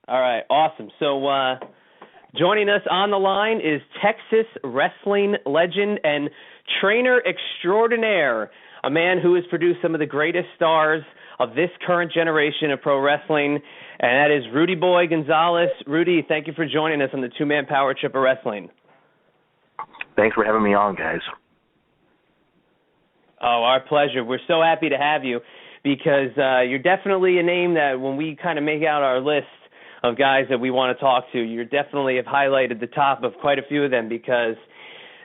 All right, awesome. So joining us on the line is Texas wrestling legend and trainer extraordinaire, a man who has produced some of the greatest stars of this current generation of pro wrestling, and that is Rudy Boy Gonzalez. Rudy, thank you for joining us on the two-man power trip of wrestling. Thanks for having me on, guys. Oh, our pleasure. We're so happy to have you because you're definitely a name that when we kind of make out our list of guys that we want to talk to, you definitely have highlighted the top of quite a few of them because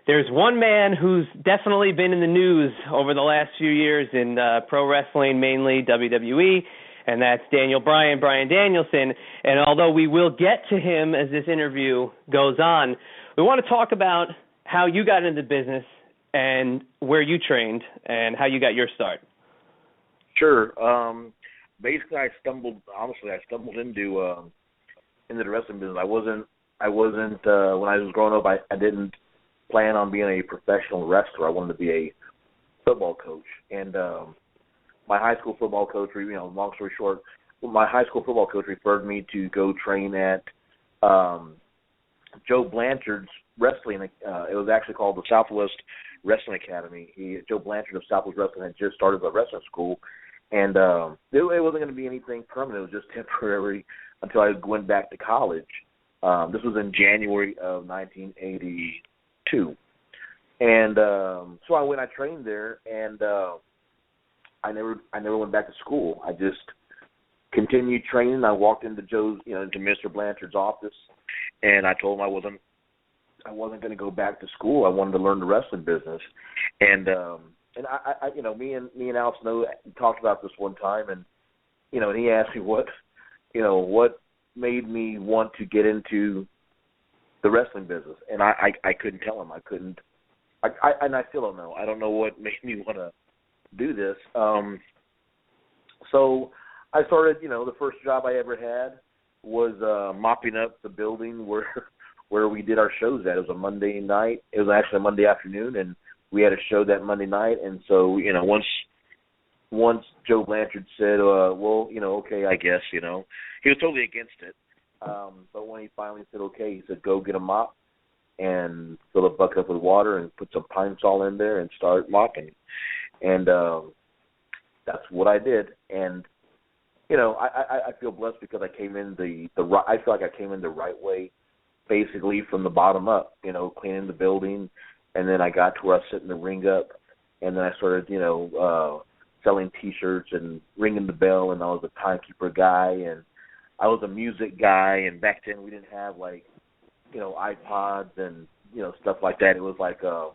there's one man who's definitely been in the news over the last few years in pro wrestling, mainly WWE, and that's Bryan Danielson. And although we will get to him as this interview goes on, we want to talk about how you got into the business and where you trained and how you got your start. Sure. Basically, I stumbled into the wrestling business. I wasn't when I was growing up. I didn't plan on being a professional wrestler. I wanted to be a football coach. And my high school football coach, long story short, my high school football coach referred me to go train at Joe Blanchard's wrestling. It was actually called the Southwest Wrestling Academy. Joe Blanchard of Southwest Wrestling had just started a wrestling school, and it wasn't going to be anything permanent. It was just temporary until I went back to college. This was in January of 1982, and so I trained there, and I never went back to school. I just continued training. I walked into into Mr. Blanchard's office, and I told him I wasn't going to go back to school. I wanted to learn the wrestling business, and I me and Al Snow talked about this one time, and and he asked me what made me want to get into the wrestling business, and I couldn't tell him. I couldn't, and I still don't know. I don't know what made me want to do this. So I started. The first job I ever had was mopping up the building where we did our shows at. It was a Monday night. It was actually a Monday afternoon, and we had a show that Monday night. And so, once Joe Blanchard said, okay, I guess, he was totally against it. But when he finally said, okay, he said, go get a mop and fill a bucket up with water and put some Pine Sol in there and start mopping. And that's what I did. And, I feel blessed because I came in I feel like I came in the right way, basically from the bottom up, cleaning the building, and then I got to where I was setting the ring up, and then I started, selling T-shirts and ringing the bell, and I was a timekeeper guy, and I was a music guy, and back then we didn't have, iPods and, stuff like that. It was like a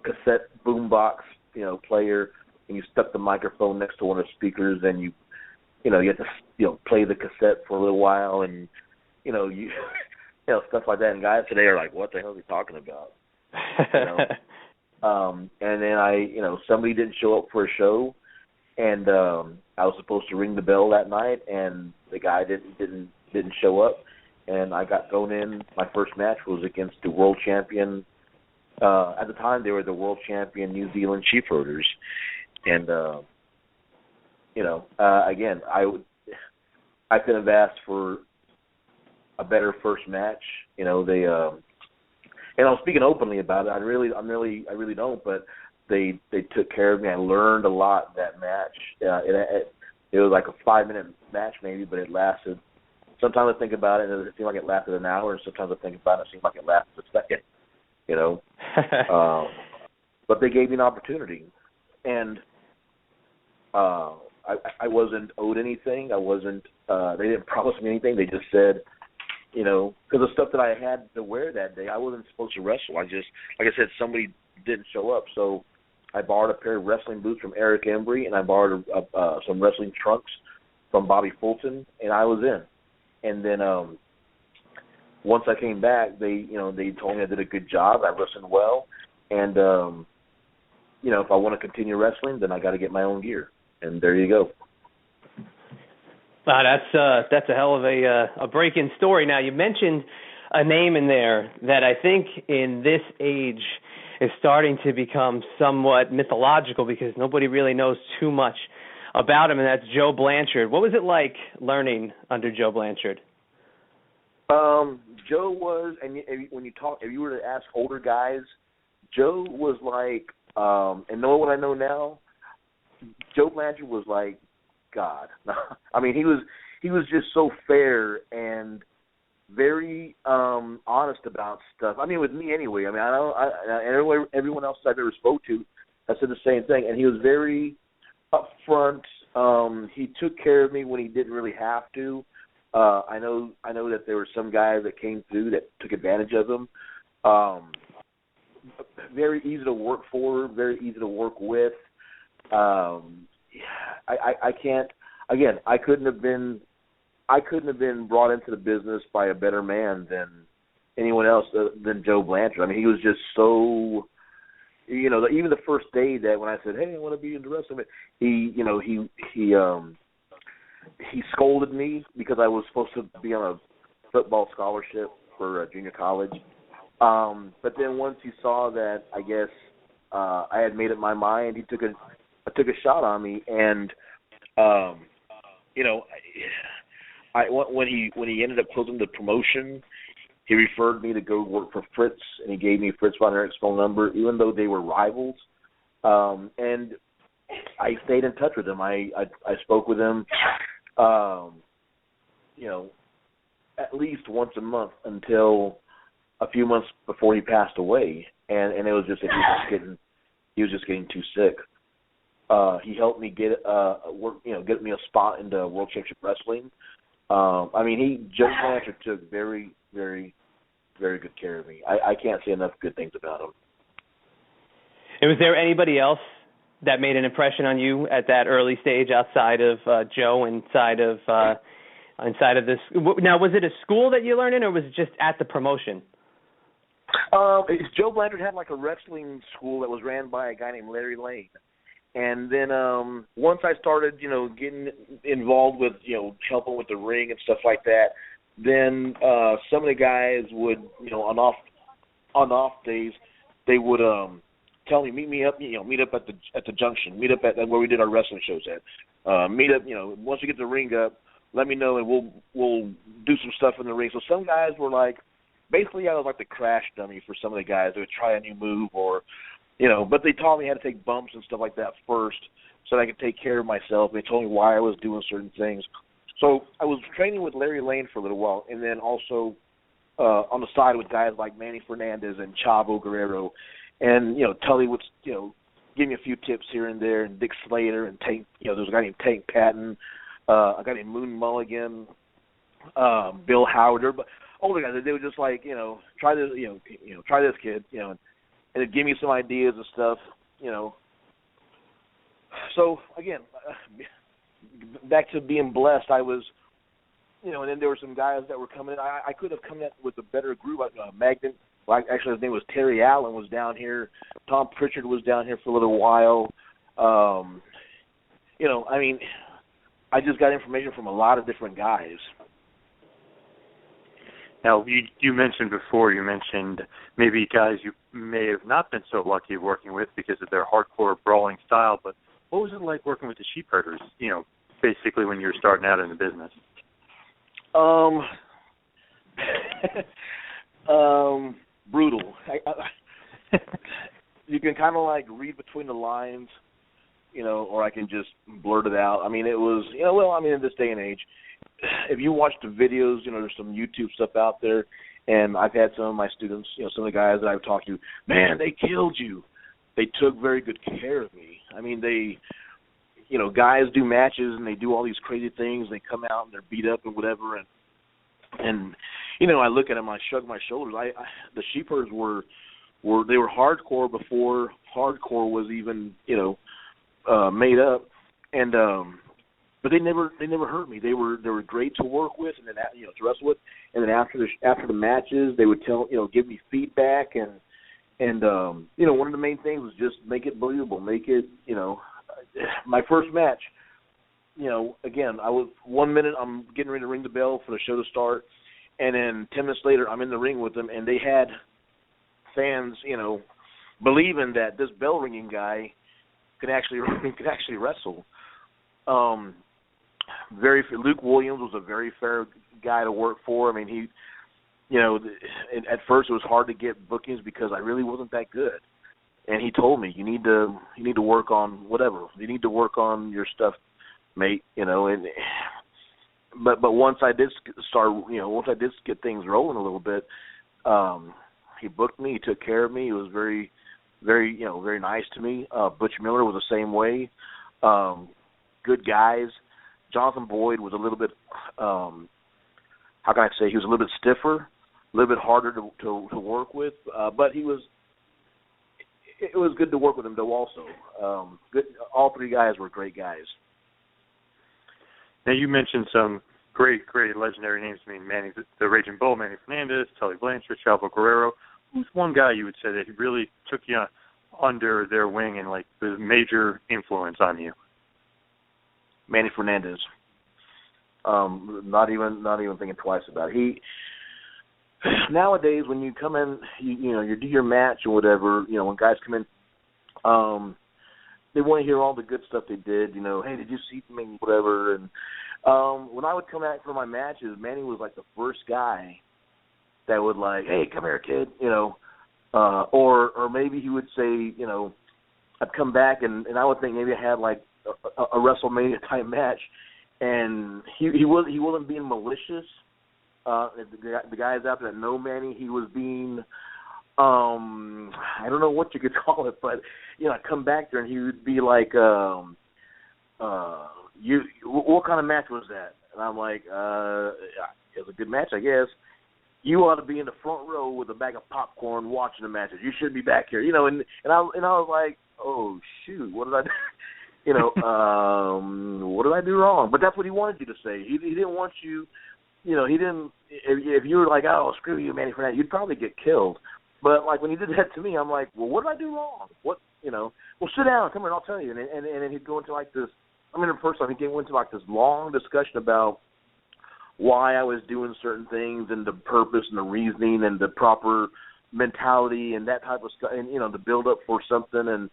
cassette boombox, player, and you stuck the microphone next to one of the speakers, and you had to, play the cassette for a little while, and, stuff like that. And guys today are like, what the hell is he talking about? And then somebody didn't show up for a show, and I was supposed to ring the bell that night, and the guy didn't show up, and I got thrown in. My first match was against the world champion. At the time, they were the world champion New Zealand Sheepholders, and again, I could have asked for a better first match. And I'm speaking openly about it. I really don't. But they took care of me. I learned a lot that match. It was like a 5-minute match maybe, but it lasted. Sometimes I think about it, and it seemed like it lasted an hour. And sometimes I think about it, it seemed like it lasted a second. But they gave me an opportunity, and I wasn't owed anything. I wasn't. They didn't promise me anything. They just said, because the stuff that I had to wear that day, I wasn't supposed to wrestle. I just, like I said, somebody didn't show up. So I borrowed a pair of wrestling boots from Eric Embry, and I borrowed some wrestling trunks from Bobby Fulton, and I was in. And then once I came back, they told me I did a good job. I wrestled well, and if I want to continue wrestling, then I got to get my own gear. And there you go. Wow, that's a hell of a break-in story. Now, you mentioned a name in there that I think in this age is starting to become somewhat mythological because nobody really knows too much about him, and that's Joe Blanchard. What was it like learning under Joe Blanchard? Joe was, and when you talk, if you were to ask older guys, Joe was like, and knowing what I know now, Joe Blanchard was like God. I mean, he was just so fair and very honest about stuff. I mean, with me anyway. I mean, everyone else I've ever spoke to, I said the same thing, and he was very upfront. He took care of me when he didn't really have to. I know that there were some guys that came through that took advantage of him. Very easy to work for, very easy to work with. I can't. Again, I couldn't have been brought into the business by a better man than anyone else than Joe Blanchard. I mean, he was just so. Even the first day that when I said, "Hey, I want to be in the wrestling," he scolded me because I was supposed to be on a football scholarship for junior college. But then once he saw that, I guess I had made up my mind, he took a shot on me, and when he ended up closing the promotion, he referred me to go work for Fritz, and he gave me Fritz von Erich's phone number, even though they were rivals. And I stayed in touch with him. I spoke with him, at least once a month until a few months before he passed away, and it was just that he was just getting too sick. He helped me get me a spot into World Championship Wrestling. Joe Blanchard took very, very, very good care of me. I can't say enough good things about him. And was there anybody else that made an impression on you at that early stage outside of Joe, inside of this? Now, was it a school that you learned in, or was it just at the promotion? Joe Blanchard had like a wrestling school that was ran by a guy named Larry Lane. And then once I started, getting involved with, helping with the ring and stuff like that, then some of the guys would, on off days, they would tell me, meet up at the junction, meet up at where we did our wrestling shows at. Meet up, once we get the ring up, let me know and we'll do some stuff in the ring. So some guys were like, basically I was like the crash dummy for some of the guys. They would try a new move or, but they taught me how to take bumps and stuff like that first so that I could take care of myself. They told me why I was doing certain things. So I was training with Larry Lane for a little while, and then also on the side with guys like Manny Fernandez and Chavo Guerrero, and Tully would give me a few tips here and there, and Dick Slater and Tank. There was a guy named Tank Patton, a guy named Moon Mulligan, Bill Howard. But older guys, they would just like try this, try this kid, and it'd give me some ideas and stuff, So again, back to being blessed, I was, and then there were some guys that were coming in. I could have come in with a better group. Magnet, actually his name was Terry Allen, was down here. Tom Pritchard was down here for a little while. I just got information from a lot of different guys. Now, you mentioned maybe guys you may have not been so lucky working with because of their hardcore brawling style, but what was it like working with the sheep herders, basically when you were starting out in the business? Brutal. You can kind of like read between the lines, or I can just blurt it out. I mean, it was, in this day and age, if you watch the videos, there's some YouTube stuff out there, and I've had some of my students, some of the guys that I've talked to, man, they killed you. They took very good care of me. I mean, they, guys do matches and they do all these crazy things. They come out and they're beat up and whatever, and I look at them, I shrug my shoulders. The sheepers were hardcore before hardcore was even, made up, and but they never hurt me. They were great to work with, and then to wrestle with, and then after the matches, they would give me feedback, and one of the main things was just make it believable, make it my first match. Again, I was 1 minute I'm getting ready to ring the bell for the show to start, and then 10 minutes later I'm in the ring with them, and they had fans believing that this bell ringing guy could actually wrestle. Luke Williams was a very fair guy to work for. I mean, he, at first it was hard to get bookings because I really wasn't that good. And he told me, you need to work on whatever. You need to work on your stuff, mate. And but once I did get things rolling a little bit, he booked me. He took care of me. He was very, very, very nice to me. Butch Miller was the same way. Good guys. Jonathan Boyd was a little bit, how can I say? He was a little bit stiffer, a little bit harder to work with, but it was good to work with him though. Also, good. All three guys were great guys. Now you mentioned some great legendary names. I mean, the Raging Bull, Manny Fernandez, Tully Blanchard, Chavo Guerrero. Who's one guy you would say that really took you under their wing and like was a major influence on you? Manny Fernandez. Not even thinking twice about it. He nowadays when you come in, you do your match or whatever. When guys come in, they want to hear all the good stuff they did. Hey, did you see me? Whatever. And when I would come out for my matches, Manny was like the first guy that would like, hey, come here, kid. Or maybe he would say, I'd come back and I would think maybe I had like a WrestleMania type match, and he wasn't being malicious. The guys out there that know Manny, he was being, I don't know what you could call it, but I'd come back there and he would be like, what kind of match was that? And I'm like, it was a good match, I guess. You ought to be in the front row with a bag of popcorn watching the matches. You should be back here, And I was like, oh shoot, what did I do? What did I do wrong? But that's what he wanted you to say. He didn't want you, he didn't. If you were like, oh, screw you, Manny Fernandez, you'd probably get killed. But like when he did that to me, I'm like, well, what did I do wrong? What, well, sit down, come here, and I'll tell you. And then he'd go into like this. The first time he went into like this long discussion about why I was doing certain things and the purpose and the reasoning and the proper mentality and that type of stuff, and the build up for something and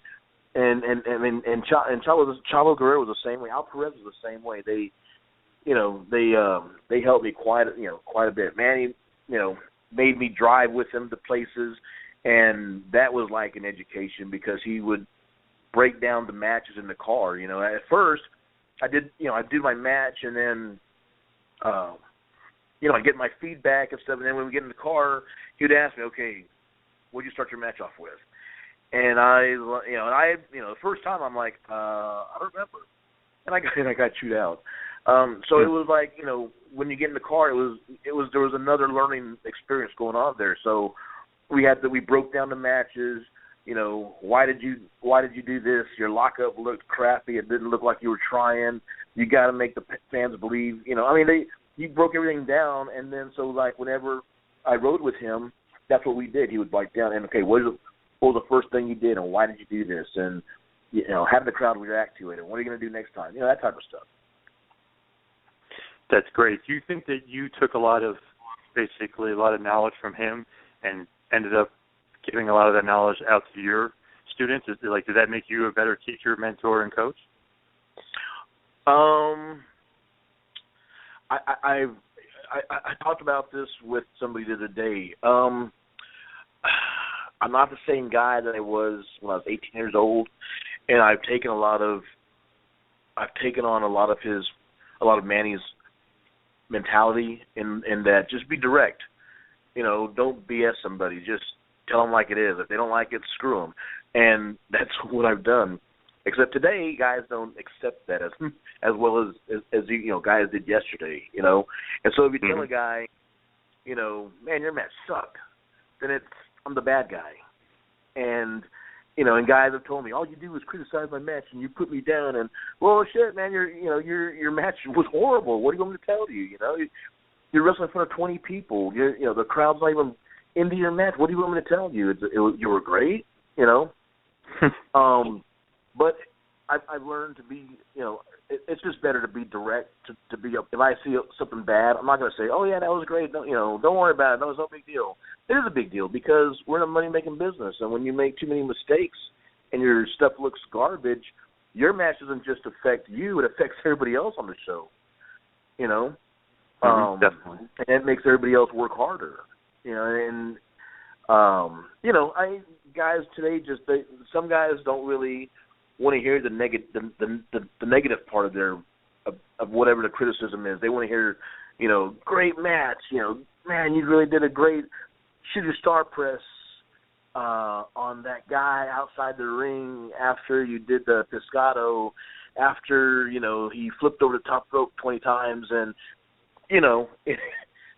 Chavo Guerrero was the same way. Al Perez was the same way. They helped me quite a bit. Manny, made me drive with him to places, and that was like an education because he would break down the matches in the car. At first I'd do my match and then I'd get my feedback and stuff, and then when we get in the car, he'd ask me, okay, what'd you start your match off with? And the first time I'm like, I don't remember, and I got chewed out. So it was like, when you get in the car, there was another learning experience going on there. So we broke down the matches. Why did you do this? Your lockup looked crappy. It didn't look like you were trying. You got to make the fans believe. You broke everything down, and then so like whenever I rode with him, that's what we did. He would break down and okay, what was the first thing you did, and why did you do this? And, how did the crowd react to it? And what are you going to do next time? That type of stuff. That's great. Do you think that you took a lot of knowledge from him and ended up giving a lot of that knowledge out to your students? Did that make you a better teacher, mentor, and coach? I talked about this with somebody the other day. I'm not the same guy that I was when I was 18 years old, and I've taken on a lot of Manny's mentality in that just be direct. Don't BS somebody. Just tell them like it is. If they don't like it, screw them. And that's what I've done. Except today, guys don't accept that as well as guys did yesterday. And so if you tell a guy, man, your match sucked, then I'm the bad guy. And and guys have told me, all you do is criticize my match and you put me down. And well, shit, man, your match was horrible. What do you want me to tell you? You're wrestling in front of 20 people. The crowd's not even into your match. What do you want me to tell you? You were great. But I've learned to be, it's just better to be direct. To be up. If I see something bad, I'm not going to say, oh yeah, that was great. Don't worry about it. That was no big deal. It is a big deal because we're in a money-making business, and when you make too many mistakes and your stuff looks garbage, your match doesn't just affect you; it affects everybody else on the show. You know, definitely, and that makes everybody else work harder. You know, and guys today some guys don't really want to hear the negative part of their of whatever the criticism is. They want to hear, great match. Man, you really did a great shooter star press on that guy outside the ring after you did the Piscato, after, he flipped over the top rope 20 times, and,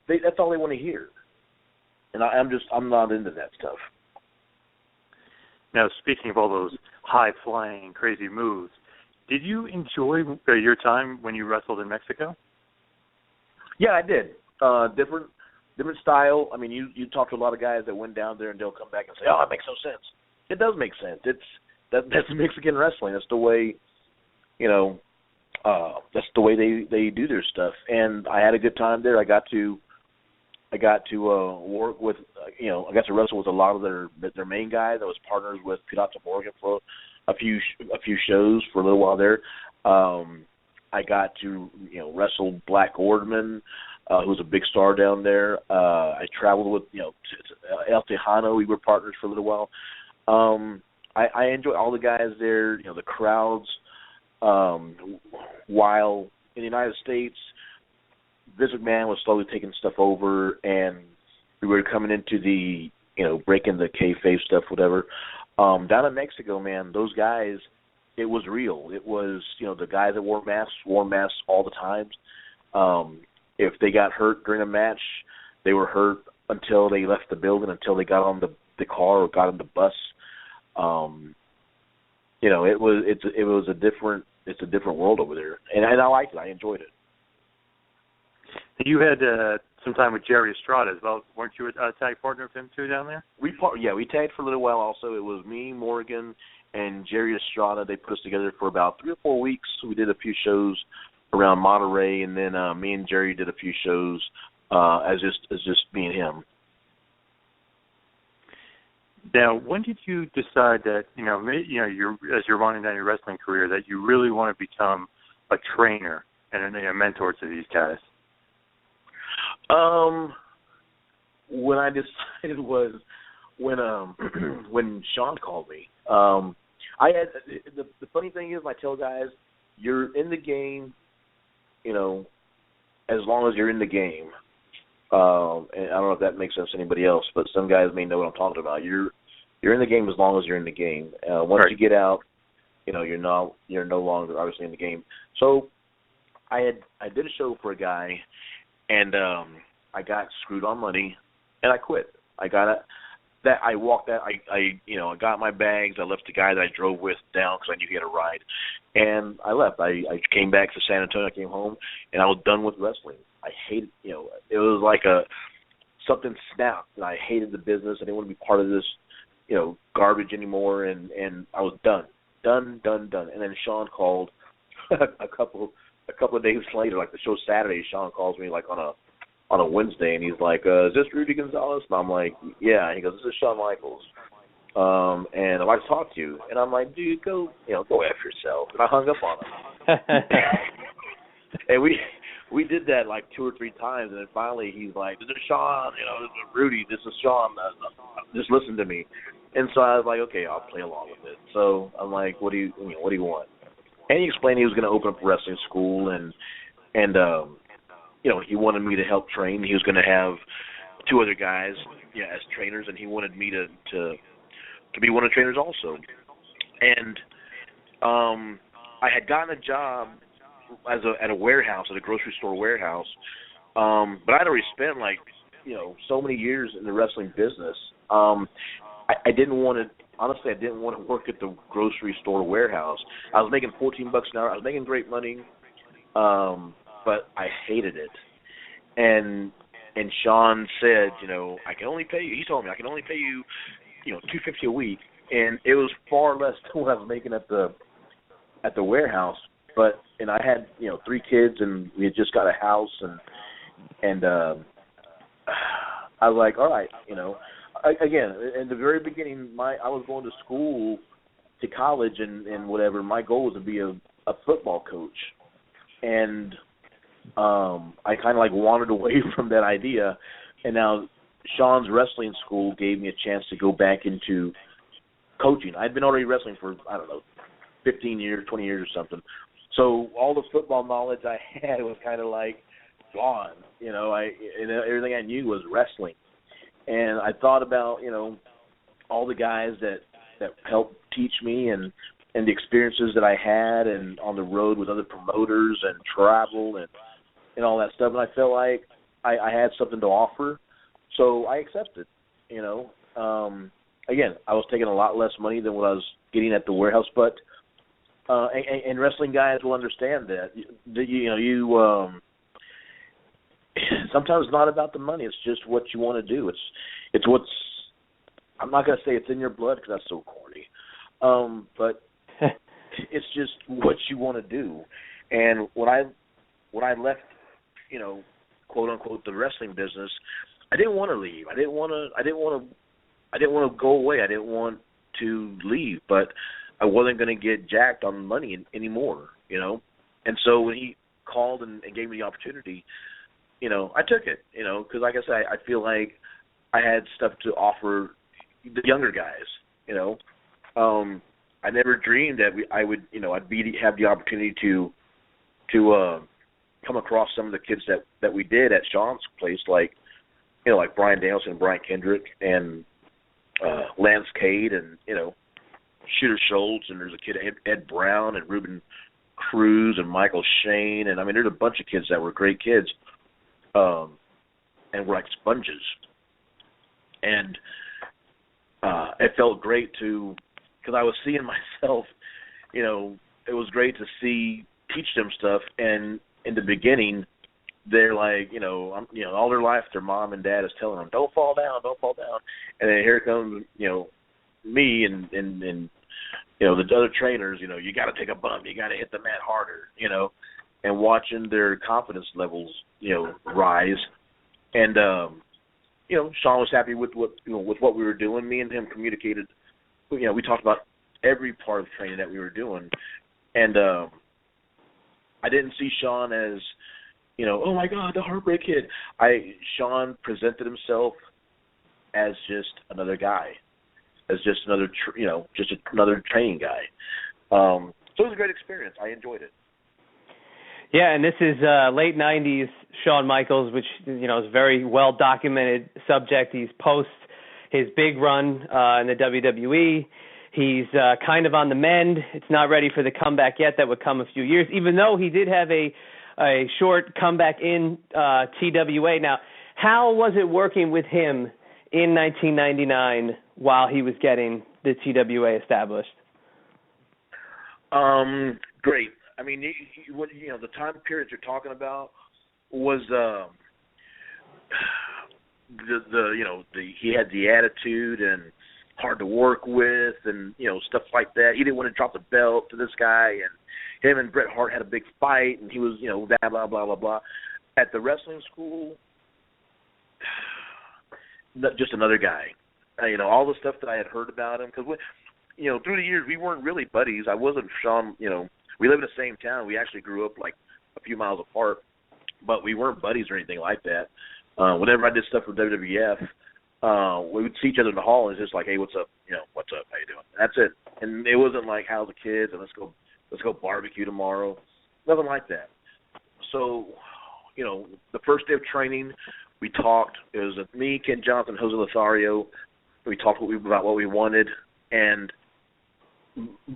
that's all they want to hear. And I'm not into that stuff. Now, speaking of all those high-flying, crazy moves, did you enjoy your time when you wrestled in Mexico? Yeah, I did. Different style. I mean, you talk to a lot of guys that went down there and they'll come back and say, "Oh, it makes no sense." It does make sense. That's Mexican wrestling. That's the way, that's the way they do their stuff. And I had a good time there. I got to work with, I got to wrestle with a lot of their main guys. I was partners with Pirata Morgan for a few shows for a little while there. I got to wrestle Black Ordman, who's a big star down there. I traveled with El Tejano. We were partners for a little while. I enjoy all the guys there. The crowds. While in the United States, Vince McMahon was slowly taking stuff over, and we were coming into the breaking the kayfabe stuff, whatever. Down in Mexico, man, those guys, it was real. It was, the guys that wore masks all the time. If they got hurt during a match, they were hurt until they left the building, until they got on the car or got on the bus. It's a different world over there, and I liked it. I enjoyed it. You had some time with Jerry Estrada as well. Weren't you a tag partner of him too down there? We tagged for a little while also. It was me, Morgan, and Jerry Estrada. They put us together for about 3 or 4 weeks. We did a few shows around Monterey, and then me and Jerry did a few shows as just me and him. Now, when did you decide that as you're running down your wrestling career that you really want to become a trainer and a mentor to these guys? When I decided was when Shawn called me. I had the funny thing is, I tell guys, you're in the game, as long as you're in the game. And I don't know if that makes sense to anybody else, but some guys may know what I'm talking about. You're in the game as long as you're in the game. Once you get out, you're no longer obviously in the game. So I did a show for a guy, and I got screwed on money, and I quit. I got my bags. I left the guy that I drove with down because I knew he had a ride, and I left. I came back to San Antonio. I came home, and I was done with wrestling. I hated, it was like something snapped, and I hated the business. I didn't want to be part of this, garbage anymore, and I was done. And then Shawn called a couple of days later, like the show Saturday. Shawn calls me like on a Wednesday, and he's like, "Is this Rudy Gonzalez?" And I'm like, "Yeah." He goes, "This is Shawn Michaels, and I'd like to talk to you." And I'm like, "Dude, go F yourself." And I hung up on him. And we did that like 2 or 3 times, and then finally he's like, "This is Shawn, this is Rudy, this is Shawn. Just listen to me." And so I was like, "Okay, I'll play along with it." So I'm like, "What do you want?" And he explained he was going to open up a wrestling school, and he wanted me to help train. He was going to have 2 other guys, as trainers, and he wanted me to be one of the trainers also. And I had gotten a job at a warehouse, at a grocery store warehouse, but I'd already spent so many years in the wrestling business. I didn't want to. Honestly, I didn't want to work at the grocery store warehouse. I was making $14 an hour. I was making great money. But I hated it. And Shawn said, I can only pay you. He told me I can only pay you, $250 a week, and it was far less than what I was making at the warehouse. But I had 3 kids, and we had just got a house, and I was like, all right, again, in the very beginning, I was going to school to college and whatever, my goal was to be a football coach. And I kind of like wandered away from that idea. And now Shawn's wrestling school gave me a chance to go back into coaching. I'd been already wrestling for, 15 years, 20 years or something. So all the football knowledge I had was kind of like gone. Everything I knew was wrestling. And I thought about, all the guys that helped teach me and the experiences that I had and on the road with other promoters and travel and all that stuff. And I felt like I had something to offer. So I accepted, Again, I was taking a lot less money than what I was getting at the warehouse, but and wrestling guys will understand that. Sometimes it's not about the money. It's just what you want to do. It's what's. I'm not going to say it's in your blood because that's so corny, but it's just what you want to do. And when I left, quote unquote, the wrestling business, I didn't want to leave. I didn't want to go away. I didn't want to leave, but I wasn't going to get jacked on money anymore, And so when he called and gave me the opportunity, I took it, because like I said, I feel like I had stuff to offer the younger guys, I never dreamed that I would, I'd have the opportunity to come across some of the kids that we did at Shawn's place, like Bryan Danielson and Brian Kendrick and Lance Cade and, Shooter Schultz, and there's a kid, Ed Brown and Ruben Cruz and Michael Shane, and there's a bunch of kids that were great kids, and were like sponges. And it felt great because I was seeing myself, it was great to teach them stuff, and in the beginning, they're like, all their life, their mom and dad is telling them, don't fall down, and then here comes, me and the other trainers, you got to take a bump, you got to hit the mat harder, and watching their confidence levels, rise. And, Shawn was happy with what we were doing. Me and him communicated, we talked about every part of training that we were doing. And I didn't see Shawn as, oh my God, the Heartbreak Kid. Shawn presented himself as just another guy, as just another, just another training guy. So it was a great experience. I enjoyed it. Yeah, and this is late 90s Shawn Michaels, which, is a very well-documented subject. He's post his big run in the WWE. He's kind of on the mend. It's not ready for the comeback yet. That would come a few years, even though he did have a short comeback in TWA. Now, how was it working with him in 1999 while he was getting the TWA established? Great. The time period you're talking about was he had the attitude and hard to work with and stuff like that. He didn't want to drop the belt to this guy, and him and Bret Hart had a big fight, and he was blah blah blah blah blah. At the wrestling school, just another guy. All the stuff that I had heard about him, because through the years we weren't really buddies. I wasn't Shawn. We live in the same town. We actually grew up like a few miles apart, but we weren't buddies or anything like that. Whenever I did stuff for WWF, we would see each other in the hall, and it's just like, hey, what's up? What's up? How you doing? That's it. And it wasn't like, how's the kids? And let's go barbecue tomorrow. Nothing like that. So, the first day of training, we talked. It was me, Ken Johnson, Jose Lothario. We talked about what we wanted, and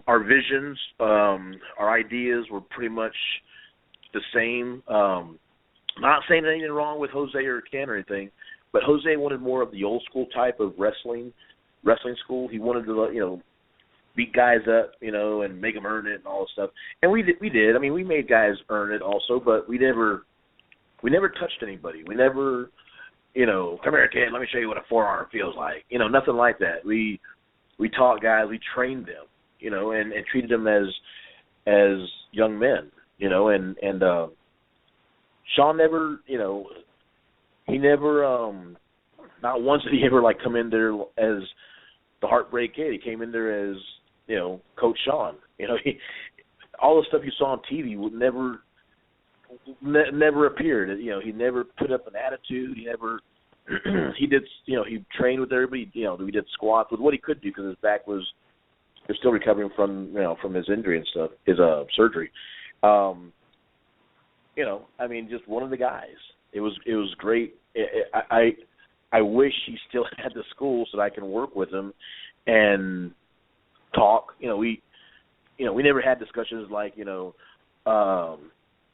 our visions, our ideas were pretty much the same. Not saying anything wrong with Jose or Ken or anything, but Jose wanted more of the old school type of wrestling school. He wanted to, beat guys up, and make them earn it and all this stuff. And we did. We made guys earn it also, but we never touched anybody. We never, come here, kid, let me show you what a forearm feels like. Nothing like that. We taught guys, we trained them, and treated them as young men, and Shawn never, he never, not once did he ever come in there as the Heartbreak Kid. He came in there as Coach Shawn. All the stuff you saw on TV would never appeared. He never put up an attitude. He never he did. He trained with everybody. We did squats with what he could do because his back was still recovering from his injury and stuff, his surgery. Just one of the guys. It was great. I wish he still had the school so that I can work with him and talk. We never had discussions like, oh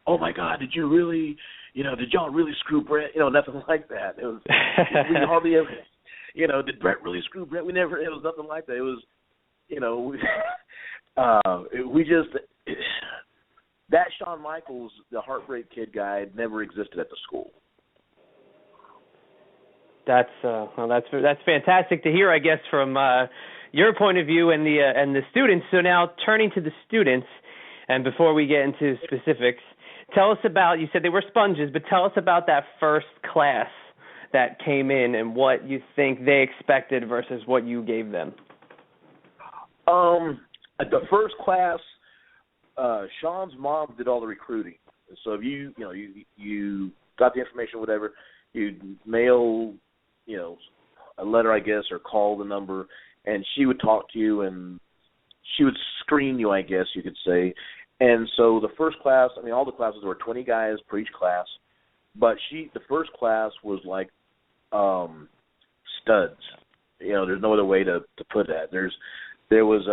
my God, did you really, did y'all really screw Brett? Nothing like that. It was we hardly ever, did Brett really screw Brett? It was nothing like that. It was, we just that Shawn Michaels, the Heartbreak Kid guy, never existed at the school. That's fantastic to hear, I guess, from your point of view and the students. So now turning to the students, and before we get into specifics, tell us about, you said they were sponges, but tell us about that first class that came in and what you think they expected versus what you gave them. At the first class, Shawn's mom did all the recruiting. So if you got the information, whatever, you'd mail, a letter, I guess, or call the number, and she would talk to you, and she would screen you, I guess you could say. And so the first class, all the classes, there were 20 guys per each class, but the first class was like studs. There's no other way to put that. There was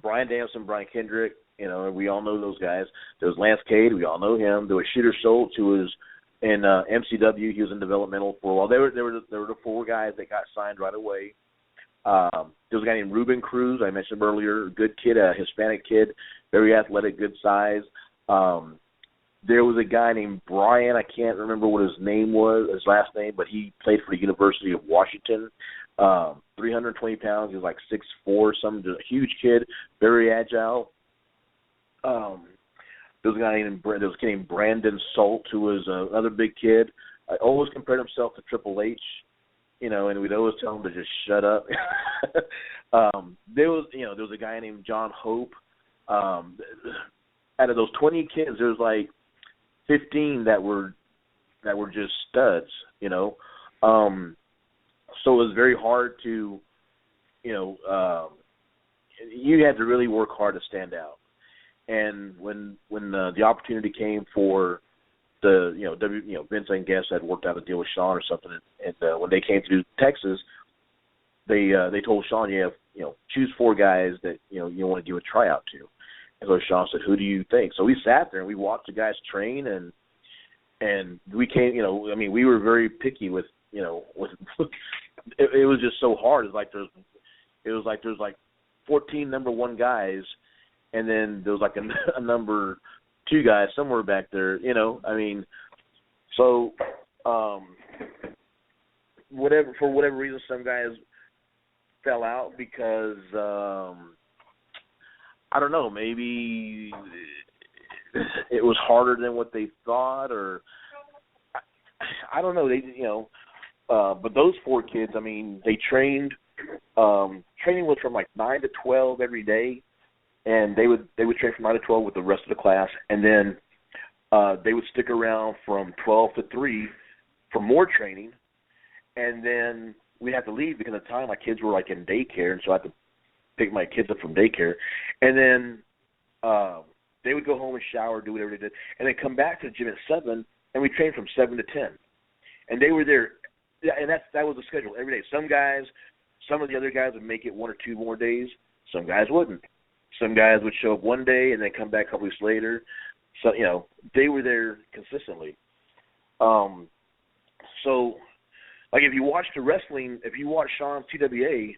Bryan Danielson, Brian Kendrick, we all know those guys. There was Lance Cade, we all know him. There was Shooter Schultz, who was in MCW. He was in developmental for a while. There were the four guys that got signed right away. There was a guy named Ruben Cruz, I mentioned earlier, good kid, a Hispanic kid, very athletic, good size. There was a guy named Brian, I can't remember what his last name, but he played for the University of Washington. 320 pounds, he was like 6'4", a huge kid, very agile. There was a kid named Brandon Salt, who was another big kid. I always compared himself to Triple H, and we'd always tell him to just shut up. There was a guy named John Hope. Out of those 20 kids, there was like 15 that were just studs, So it was very hard to, you had to really work hard to stand out. And when the opportunity came for Vince, I guess, had worked out a deal with Shawn or something, and when they came to Texas, they told Shawn, choose four guys that you want to give a tryout to. And so Shawn said, who do you think? So we sat there and we watched the guys train, and we came, we were very picky with it was just so hard. It was like there's 14 number one guys, and then there was like a number two guy somewhere back there, So, for whatever reason, some guys fell out because I don't know, maybe it was harder than what they thought, or I don't know. But those four kids, they trained. Training was from like 9 to 12 every day. And they would train from 9 to 12 with the rest of the class, and then they would stick around from 12 to 3 for more training, and then we'd have to leave because at the time my kids were like in daycare, and so I had to pick my kids up from daycare, and then they would go home and shower, do whatever they did, and then come back to the gym at 7, and we trained from 7 to 10, and they were there, and that was the schedule every day. Some of the other guys would make it 1 or 2 more days. Some guys wouldn't. Some guys would show up one day and then come back a couple weeks later. So, they were there consistently. So, like if you watch Shawn's TWA,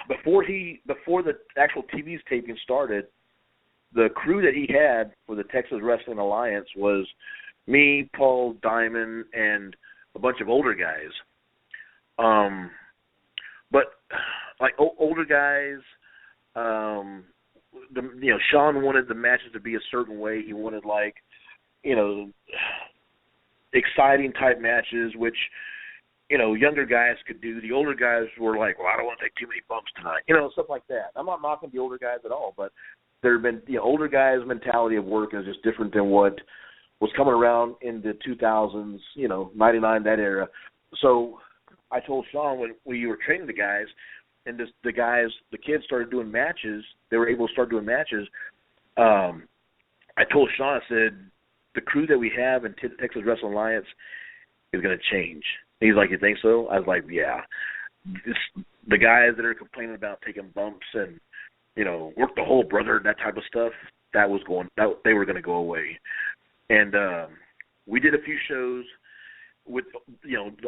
before the actual TV's taping started, the crew that he had for the Texas Wrestling Alliance was me, Paul Diamond, and a bunch of older guys. But like older guys, Shawn wanted the matches to be a certain way. He wanted exciting type matches, which younger guys could do. The older guys were like, well, I don't want to take too many bumps tonight, stuff like that. I'm not knocking the older guys at all, but there have been older guys' mentality of work is just different than what was coming around in the 2000s, 99, that era. So I told Shawn when you were training the guys, and the kids started doing matches, they were able to start doing matches. I told Shawn, I said, the crew that we have in Texas Wrestling Alliance is going to change. And he's like, you think so? I was like, yeah. The guys that are complaining about taking bumps and, work the whole brother, that type of stuff, they were going to go away. And we did a few shows with,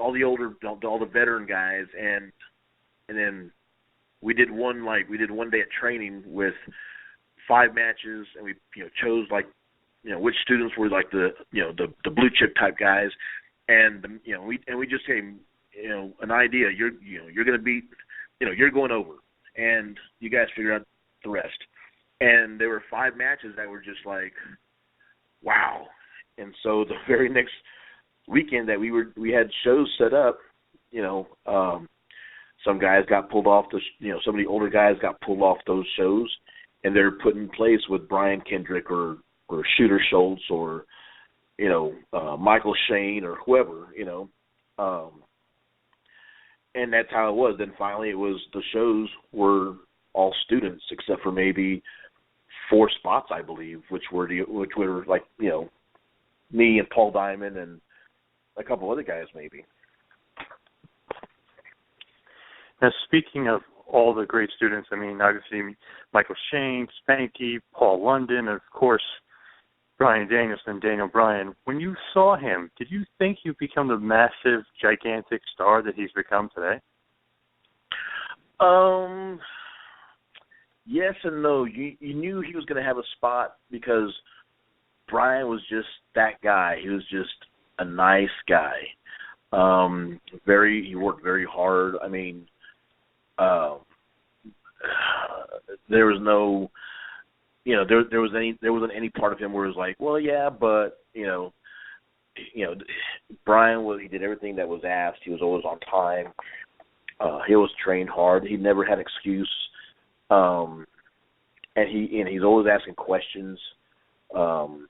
all the veteran guys, and then we did one day at training with 5 matches, and we chose which students were like the blue chip type guys, and we just came an idea. You're going to beat, you're going over, and you guys figure out the rest. And there were 5 matches that were just like, wow. And so the very next weekend that we had shows set up, some guys got pulled off some of the older guys got pulled off those shows, and they're put in place with Brian Kendrick or Shooter Schultz or, Michael Shane or whoever, and that's how it was. Then finally the shows were all students except for maybe 4 spots, I believe, which were like, me and Paul Diamond and a couple other guys maybe. Now, speaking of all the great students, I mean, obviously Michael Shane, Spanky, Paul London, of course, Bryan Danielson, Daniel Bryan. When you saw him, did you think he'd become the massive, gigantic star that he's become today? Yes and no. You knew he was going to have a spot because Bryan was just that guy. He was just a nice guy. He worked very hard. I mean, there was no, there wasn't any part of him where it was like, well, yeah, but Bryan he did everything that was asked. He was always on time. He always trained hard. He never had excuse. And he's always asking questions. Him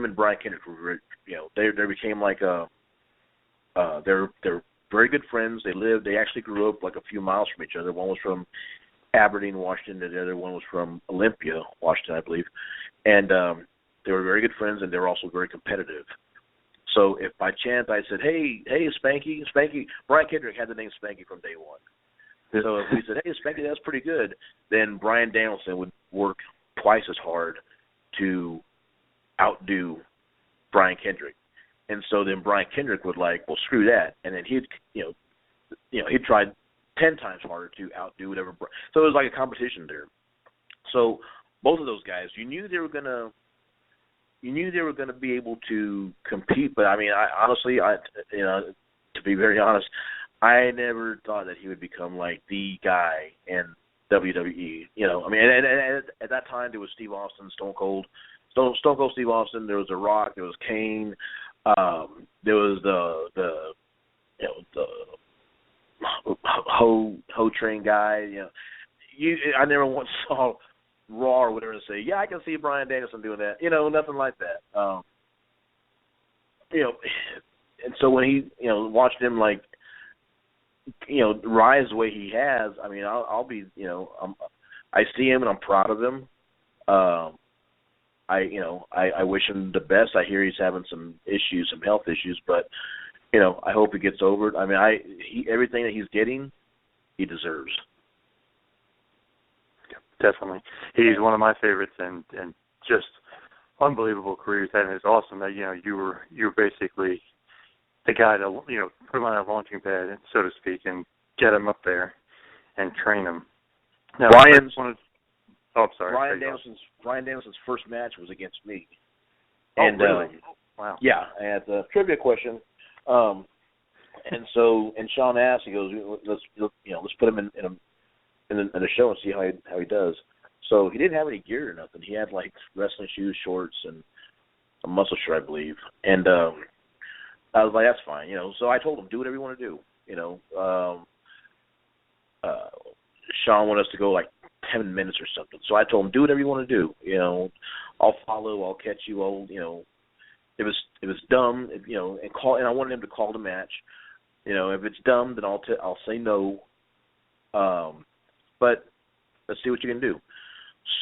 and Brian Kendrick were, they became like they're very good friends. They actually grew up like a few miles from each other. One was from Aberdeen, Washington, and the other one was from Olympia, Washington, I believe. And they were very good friends, and they were also very competitive. So if by chance I said, hey, Spanky, Brian Kendrick had the name Spanky from day one. So if we said, hey, Spanky, that's pretty good, then Bryan Danielson would work twice as hard to outdo Brian Kendrick. And so then Brian Kendrick would like, well, screw that. And then he'd try 10 times harder to outdo whatever. So it was like a competition there. So both of those guys, you knew they were going to be able to compete. But I mean, to be very honest, I never thought that he would become like the guy in WWE. I mean, and at that time there was Steve Austin, Stone Cold Steve Austin. There was The Rock. There was Kane. There was the Ho Train guy. I never once saw Raw or whatever to say, yeah, I can see Bryan Danielson doing that. Nothing like that. And so when he, watched him like, rise the way he has, I mean, I'll be, I see him and I'm proud of him. I wish him the best. I hear he's having some health issues, but I hope he gets over it. I mean, everything that he's getting, he deserves. Definitely, he's one of my favorites, and just unbelievable career he's had. And it's awesome that you were basically the guy to put him on a launching pad, so to speak, and get him up there and train him. Now, I'm sorry. Bryan Danielson's first match was against me. Oh, really? Wow. Yeah, and it's a trivia question. And Shawn asked, he goes, let's put him in a show and see how he does. So he didn't have any gear or nothing. He had like wrestling shoes, shorts, and a muscle shirt, I believe. And I was like, that's fine, So I told him, do whatever you want to do, Shawn wanted us to go like 10 minutes or something. So I told him, do whatever you want to do. I'll follow, I'll catch you. If it's dumb, and call. And I wanted him to call the match. If it's dumb, then I'll say no. But let's see what you can do.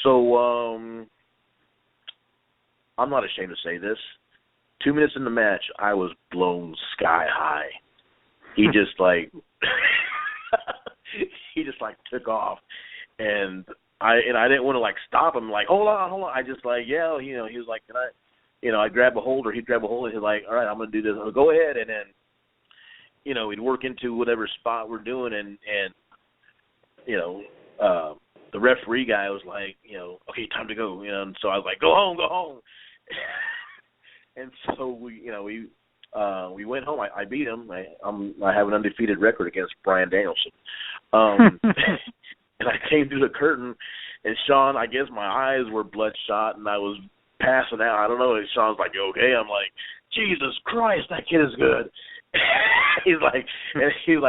So I'm not ashamed to say this. 2 minutes in the match, I was blown sky high. He just like took off, and I didn't want to like stop him. Like hold on. I just like he was like, can I? I grab a hold, or he'd grab a hold, and he's like, all right, I'm gonna do this. I'll go ahead, and then we'd work into whatever spot we're doing, and the referee guy was like, okay, time to go. And so I was like, go home. And so we went home. I beat him. I have an undefeated record against Bryan Danielson. And I came through the curtain, and Shawn, I guess my eyes were bloodshot, and I was passing out. I don't know. And Shawn's like, you okay? I'm like, Jesus Christ, that kid is good. he's like,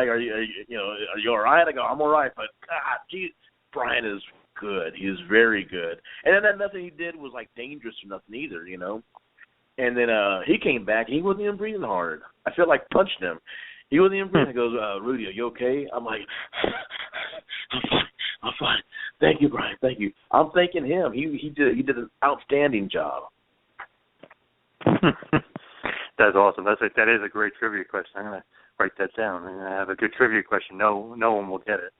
are you all right? I go, I'm all right, but God, geez, Bryan is good. He is very good. And then nothing he did was like dangerous or nothing either, And then he came back. He wasn't even breathing hard. I felt like punched him. He wasn't even breathing. He goes, Rudy, are you okay? I'm like, I'm fine. Thank you, Bryan. Thank you. I'm thanking him. He did an outstanding job. That's awesome. That is a great trivia question. I'm gonna write that down. I have a good trivia question. No one will get it.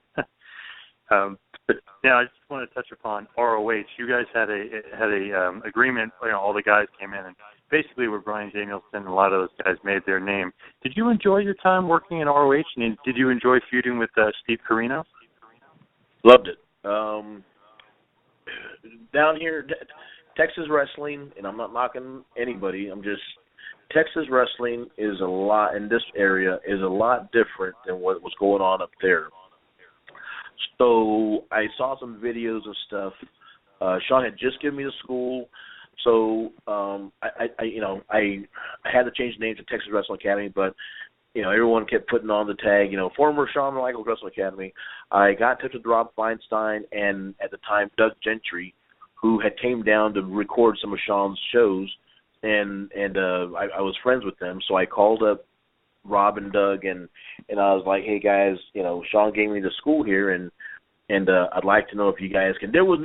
But now I just want to touch upon ROH. You guys had a agreement. All the guys came in, and basically where Bryan Danielson and a lot of those guys made their name. Did you enjoy your time working in ROH? And did you enjoy feuding with Steve Corino? Loved it. Down here, Texas wrestling, and I'm not knocking anybody. Texas wrestling is a lot in this area is a lot different than what was going on up there. So I saw some videos of stuff. Shawn had just given me the school, so I had to change the name to Texas Wrestling Academy, but everyone kept putting on the tag, former Shawn Michaels Wrestling Academy. I got in touch with Rob Feinstein and at the time Doug Gentry, who had came down to record some of Shawn's shows, and I was friends with them, so I called up Rob and Doug, and I was like, hey guys, Shawn gave me the school here, and I'd like to know if you guys can. There was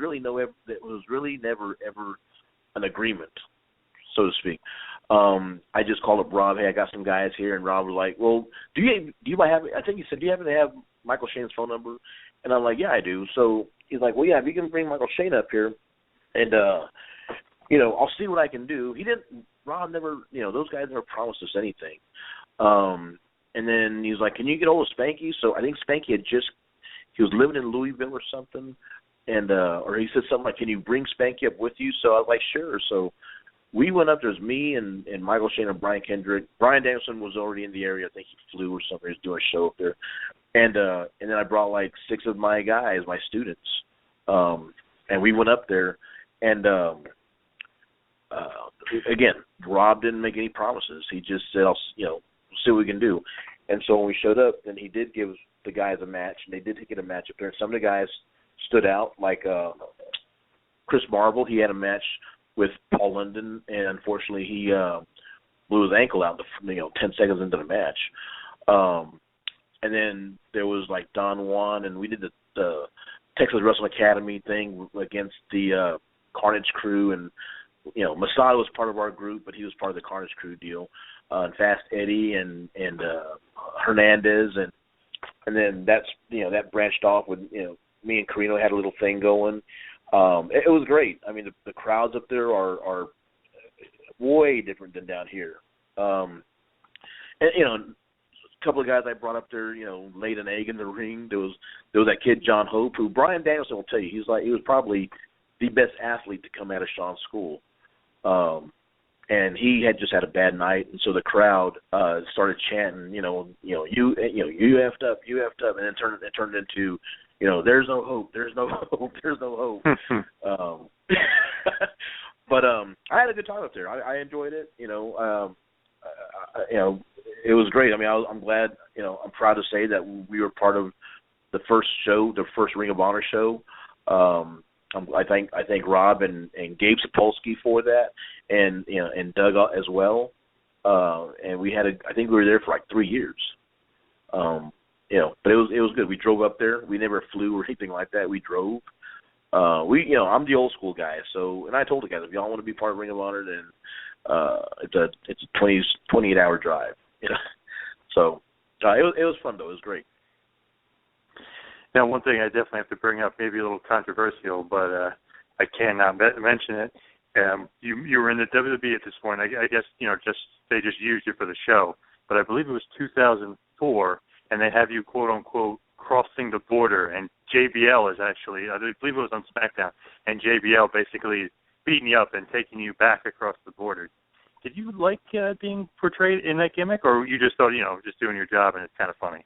really never ever an agreement, so to speak. I just called up Rob. Hey, I got some guys here, and Rob was like, well, do you might have? I think he said, do you happen to have Michael Shane's phone number? And I'm like, yeah, I do. So he's like, well, yeah, if you can bring Michael Shane up here, and I'll see what I can do. Rob never, those guys never promised us anything. And then he was like, can you get hold of Spanky? So I think Spanky he was living in Louisville or something, and or he said something like, can you bring Spanky up with you? So I was like, sure. So we went up. There's me and Michael Shane and Brian Kendrick. Bryan Danielson was already in the area. I think he flew or something. He was doing a show up there. And then I brought like 6 of my guys, my students, and we went up there. And again, Rob didn't make any promises. He just said, "I'll see what we can do." And so when we showed up, then he did give the guys a match, and they did get a match up there. And some of the guys stood out, like Chris Marvel. He had a match with Paul London, and unfortunately, he blew his ankle out 10 seconds into the match. And then there was like Don Juan, and we did the Texas Wrestling Academy thing against the Carnage Crew, and Masada was part of our group, but he was part of the Carnage Crew deal. And Fast Eddie and Hernandez, and then that branched off with me and Corino had a little thing going. It was great. I mean, the crowds up there are way different than down here. And a couple of guys I brought up there, laid an egg in the ring. There was that kid John Hope, who Bryan Danielson will tell you he was probably the best athlete to come out of Shawn's school. And he had just had a bad night, and so the crowd started chanting, you effed up, and then it turned into, there's no hope, there's no hope, there's no hope. But I had a good time up there. I enjoyed it. it was great. I mean, I'm glad. I'm proud to say that we were part of the first show, the first Ring of Honor show. I thank Rob and Gabe Sapolsky for that, and Doug as well. And we had I think we were there for like 3 years. But it was good. We drove up there. We never flew or anything like that. We drove. I'm the old school guy. So, and I told the guys, if y'all want to be part of Ring of Honor, then it's a 28-hour drive. So it was fun though. It was great. Now, one thing I definitely have to bring up, maybe a little controversial, but I cannot mention it. You were in the WWE at this point. I guess they just used you for the show, but I believe it was 2004, and they have you quote unquote crossing the border, and JBL is actually, I believe it was on SmackDown, and JBL basically beating you up and taking you back across the border. Did you like being portrayed in that gimmick, or you just thought just doing your job and it's kind of funny?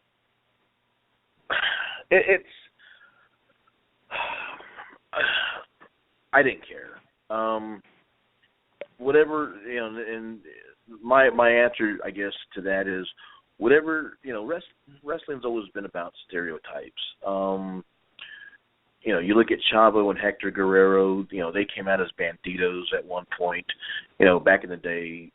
I didn't care. Whatever, and my answer, I guess, to that is whatever, wrestling's always been about stereotypes. You look at Chavo and Hector Guerrero, they came out as banditos at one point, back in the day.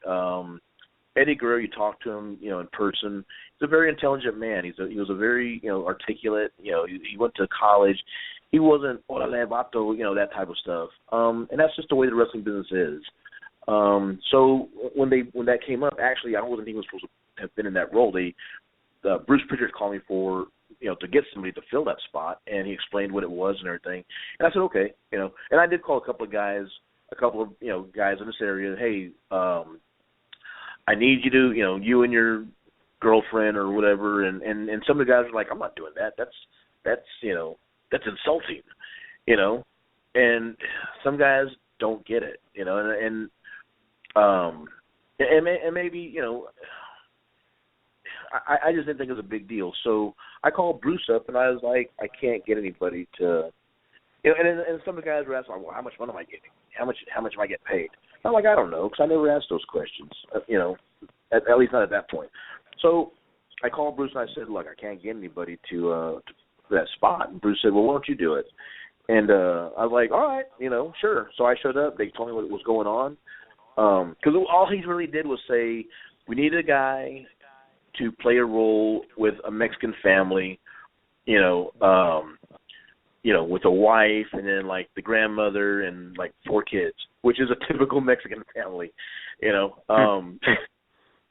Eddie Guerrero, you talk to him, in person. He's a very intelligent man. He was a very, articulate. He went to college. He wasn't órale vato, that type of stuff. And that's just the way the wrestling business is. So when that came up, actually, I wasn't even supposed to have been in that role. Bruce Pritchard called me for, to get somebody to fill that spot, and he explained what it was and everything. And I said, okay, And I did call a couple of guys in this area. Hey, I need you to, you and your girlfriend or whatever, and some of the guys were like, I'm not doing that. That's insulting, and some guys don't get it, and maybe, I just didn't think it was a big deal. So I called Bruce up, and I was like, I can't get anybody to, and some of the guys were asking, well, how much money am I getting? How much am I getting paid? I'm like, I don't know, because I never asked those questions, at least not at that point. So I called Bruce and I said, look, I can't get anybody to that spot. And Bruce said, well, why don't you do it? And I was like, all right, sure. So I showed up. They told me what was going on. Because all he really did was say, we need a guy to play a role with a Mexican family, with a wife and then like the grandmother and like 4 kids, which is a typical Mexican family,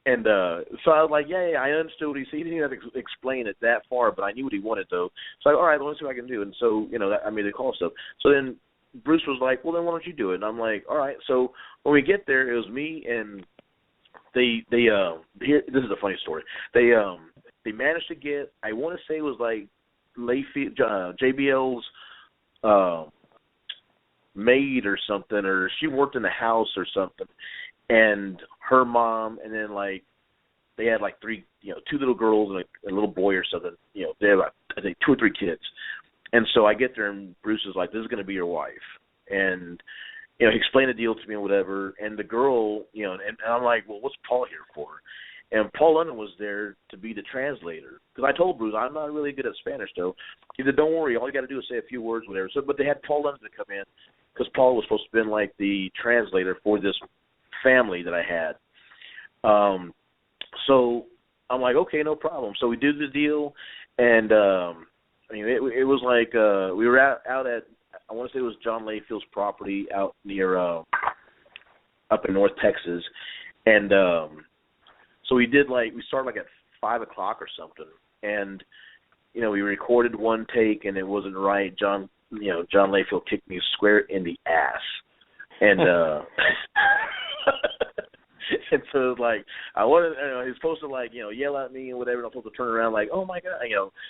And so I was like, yeah, I understood what he said. He didn't have to explain it that far, but I knew what he wanted, though. So I all right, let's see what I can do. And so, I made the call stuff. So then Bruce was like, well, then why don't you do it? And I'm like, all right. So when we get there, it was me and here, this is a funny story. They managed to get, I want to say it was like JBL's maid or something, or she worked in the house or something. And her mom, and then like they had like 2 little girls and a little boy or something. They have I think 2 or 3 kids. And so I get there and Bruce is like, "This is going to be your wife," and he explained the deal to me and whatever. And the girl, and I'm like, "Well, what's Paul here for?" And Paul London was there to be the translator because I told Bruce I'm not really good at Spanish though. He said, "Don't worry, all you got to do is say a few words, whatever." So, but they had Paul London to come in because Paul was supposed to have been like the translator for this family that I had. So I'm like, okay, no problem. So we did the deal, and it was like we were out at, I want to say it was John Layfield's property out near up in North Texas, and so we started like at 5 o'clock or something, and we recorded one take and it wasn't right. John Layfield kicked me square in the ass, and and so like I wanted, he's supposed to like yell at me and whatever. And I'm supposed to turn around like, oh my god,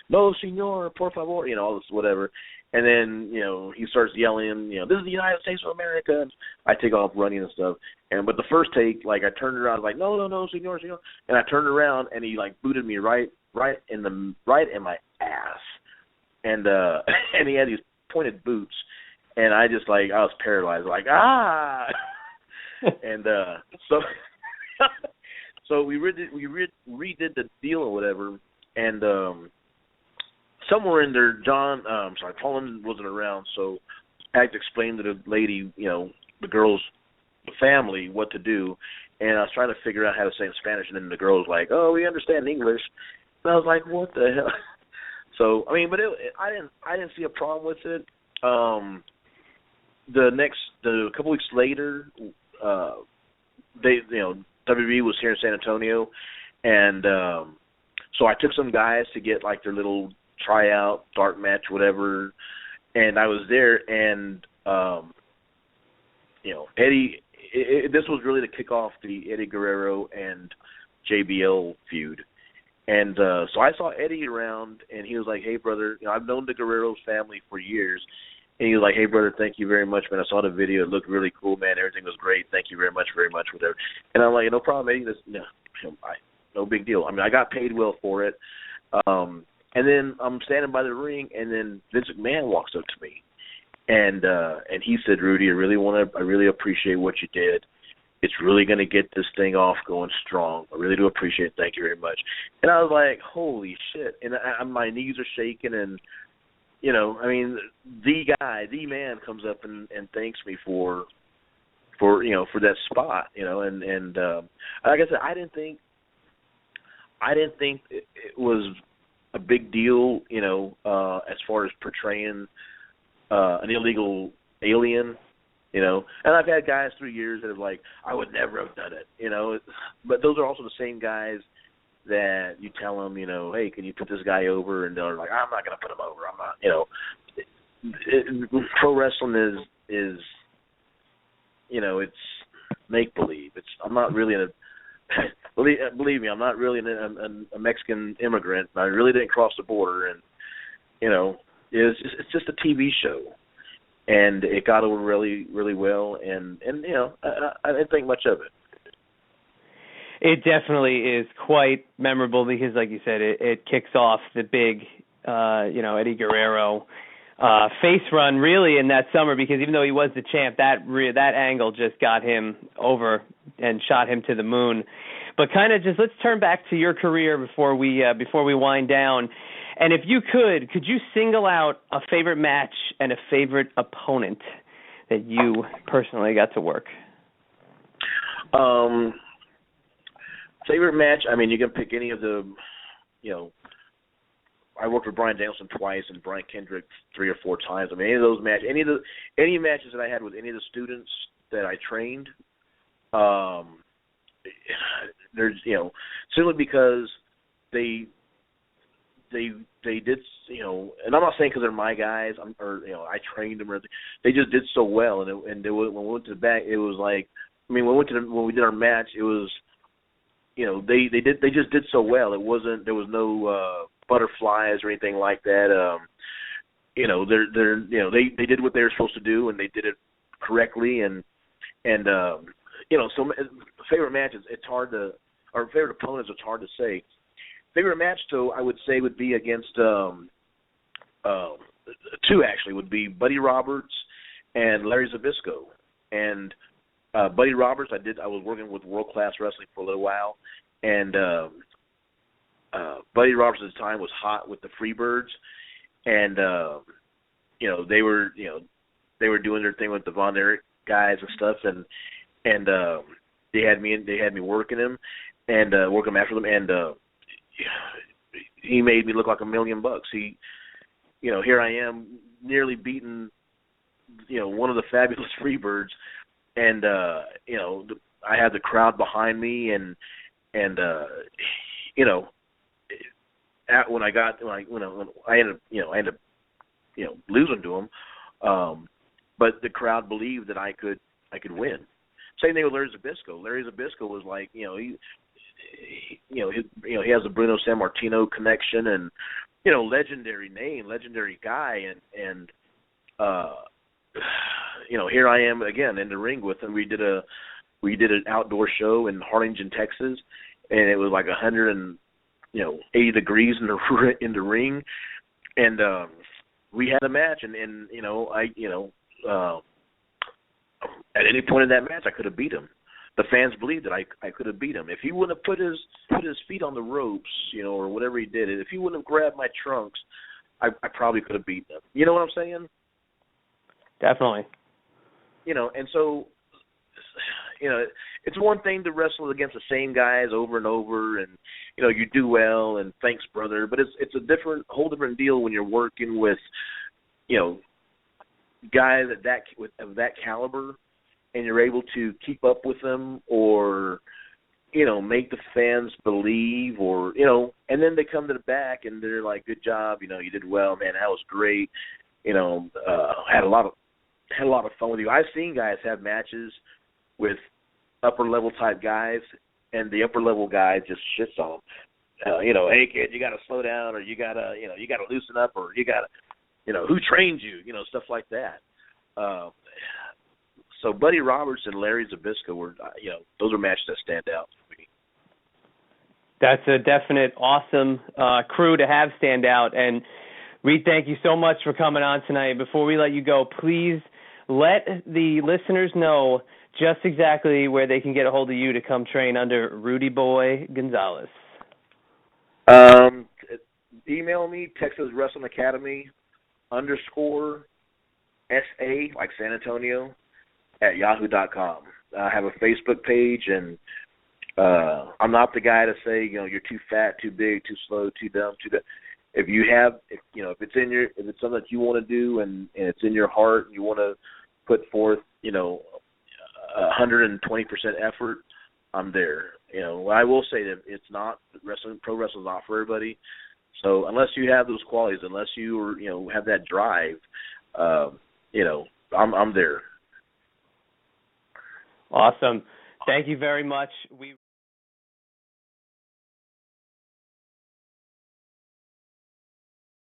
no señor, por favor, all this whatever. And then he starts yelling, this is the United States of America. And I take off running and stuff. But the first take, like I turned around, I was like, no, señor. And I turned around and he like booted me right in my ass. And and he had these pointed boots, and I was paralyzed, like ah. And So we redid the deal or whatever, and somewhere in there, Paulin wasn't around, so I had to explain to the lady, the girl's family what to do, and I was trying to figure out how to say in Spanish, and then the girl was like, "Oh, we understand English," and I was like, "What the hell?" So I mean, but I didn't see a problem with it. A couple weeks later, WWE was here in San Antonio, and so I took some guys to get like their little tryout, dark match, whatever, and I was there, and Eddie. This was really to kick off the Eddie Guerrero and JBL feud, and so I saw Eddie around, and he was like, "Hey, brother, I've known the Guerrero's family for years." And he was like, "Hey, brother, thank you very much, man. I saw the video. It looked really cool, man. Everything was great. Thank you very much, whatever." And I'm like, "No problem, Eddie. No big deal. I mean, I got paid well for it." And then I'm standing by the ring, and then Vince McMahon walks up to me, and he said, "Rudy, I really appreciate what you did. It's really going to get this thing off going strong. I really do appreciate it. Thank you very much." And I was like, "Holy shit!" And my knees are shaking, and the man comes up and thanks me for that spot, and like I said, I didn't think it was a big deal, as far as portraying an illegal alien, and I've had guys through years that have like, "I would never have done it," but those are also the same guys that you tell them, "Hey, can you put this guy over?" And they're like, "I'm not going to put him over. I'm not," pro wrestling is it's make believe. I'm not really believe me, I'm not really a Mexican immigrant. I really didn't cross the border, and it's just a TV show, and it got over really, really well, and I didn't think much of it. It definitely is quite memorable because, like you said, it kicks off the big, Eddie Guerrero face run really in that summer, because even though he was the champ, that angle just got him over and shot him to the moon. But kind of just let's turn back to your career before we wind down. And if you could you single out a favorite match and a favorite opponent that you personally got to work? Favorite match, I mean, you can pick any of the, I worked with Bryan Danielson twice and Brian Kendrick 3 or 4 times. I mean, any of those matches, any matches that I had with any of the students that I trained, there's, simply because they did, and I'm not saying because they're my guys, I trained them, or they just did so well, and when we went to the back, it was like, I mean, when we did our match, it was, they just did so well. There was no butterflies or anything like that. They did what they were supposed to do, and they did it correctly, and so favorite matches, it's hard to, or favorite opponents, it's hard to say. Favorite match, though, I would say would be against 2 actually, would be Buddy Roberts and Larry Zbyszko. And Buddy Roberts, I was working with World Class Wrestling for a little while, and Buddy Roberts at the time was hot with the Freebirds, and they were doing their thing with the Von Erich guys and stuff, and they had me working him and working after them, and he made me look like $1 million. He, here I am nearly beating one of the fabulous Freebirds, and I had the crowd behind me, and when I ended up losing to him, but the crowd believed that I could win. Same thing with Larry Zbyszko. Larry Zbyszko was like, he has the Bruno Sammartino connection, and legendary name, legendary guy, and here I am again in the ring with him. We did an outdoor show in Harlingen, Texas, and it was like 180 degrees in the ring, and we had a match, and at any point in that match I could have beat him, the fans believed that I could have beat him. If he wouldn't have put his feet on the ropes, or whatever he did, if he wouldn't have grabbed my trunks, I probably could have beaten him. You know what I'm saying? Definitely. And so, it's one thing to wrestle against the same guys over and over, and you do well, and thanks, brother. But it's a whole different deal when you're working with, guys of that caliber, and you're able to keep up with them, or make the fans believe, or and then they come to the back and they're like, "Good job, you did well, man. That was great. Had a lot of fun with you." I've seen guys have matches with upper level type guys, and the upper level guy just shits on them. Hey kid, you got to slow down, or you got to loosen up, or you got to, who trained you, stuff like that. So Buddy Roberts and Larry Zbyszko were, those are matches that stand out for me. That's a definite awesome crew to have stand out. And Reed, thank you so much for coming on tonight. Before we let you go, please let the listeners know just exactly where they can get a hold of you to come train under Rudy Boy Gonzalez. Email me, Texas Wrestling Academy _ SA, like San Antonio, at yahoo.com. I have a Facebook page, and I'm not the guy to say, you're too fat, too big, too slow, too dumb, too dumb. If it's something that you want to do, and it's in your heart, and you want to put forth, 120% effort, I'm there. I will say that it's not pro wrestling is not for everybody. So unless you have those qualities, unless you have that drive, I'm there. Awesome. Thank you very much.